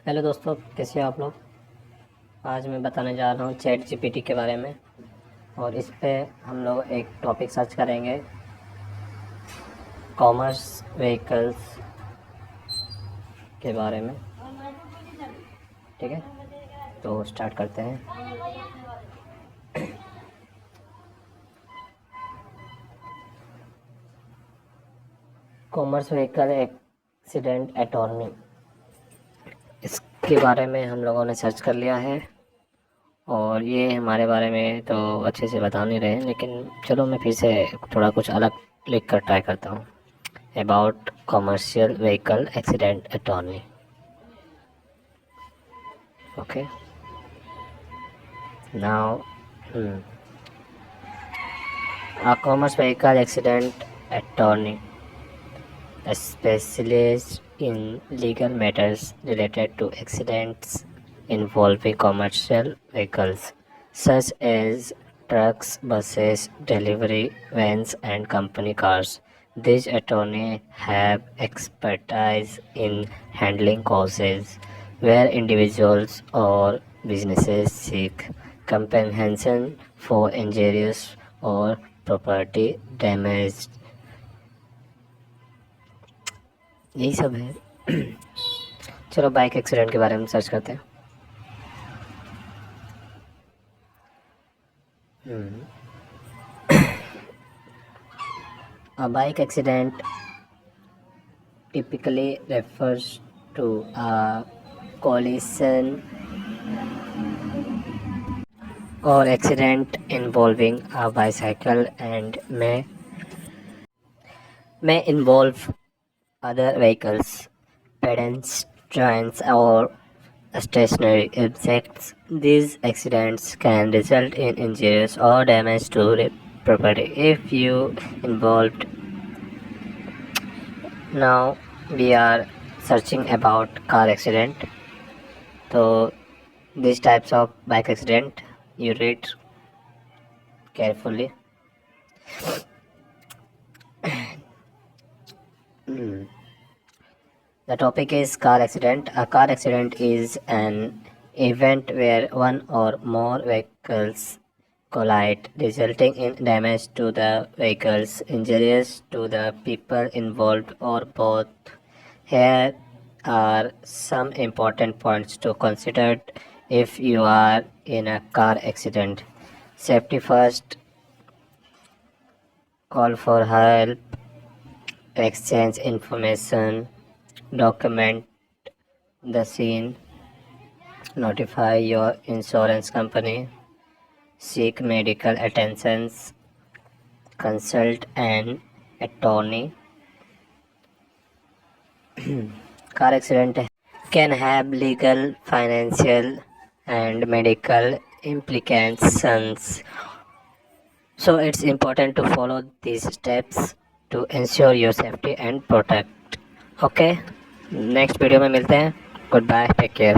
Hello दोस्तों, कैसे हो आप लोग। आज मैं बताने जा रहा हूँ चैट जीपीटी के बारे में। और इस पे हम लोग एक टॉपिक सर्च करेंगे, कॉमर्स व्हीकल्स के बारे में। ठीक है, तो स्टार्ट करते हैं। कॉमर्स व्हीकल एक्सीडेंट अटॉर्नी, इसके बारे में हम लोगों ने सर्च कर लिया है। और ये हमारे बारे में तो अच्छे से बता नहीं रहे, लेकिन चलो मैं फिर से थोड़ा कुछ अलग लिख कर ट्राई करता हूँ। About commercial vehicle accident attorney. Okay, now a commerce vehicle accident attorney, a specialist in legal matters related to accidents involving commercial vehicles such as trucks, buses, delivery vans, and company cars. These attorneys have expertise in handling causes where individuals or businesses seek compensation for injuries or property damage। यही सब है। चलो bike accident के बारे में search करते हैं। A bike accident typically refers to a collision or accident involving a bicycle and may involve other vehicles, pedestrians, or stationary objects. These accidents can result in injuries or damage to property if you involved. Now we are searching about car accident. So these types of bike accident you read carefully. The topic is car accident. A car accident is an event where one or more vehicles collide, resulting in damage to the vehicles, injuries to the people involved, or both. Here are some important points to consider if you are in a car accident. Safety first, call for help, exchange information, document the scene, notify your insurance company, seek medical attention, consult an attorney. Car accident can have legal, financial, and medical implications. So it's important to follow these steps to ensure your safety and protect. Okay, next video में मिलते हैं। Good bye, take care.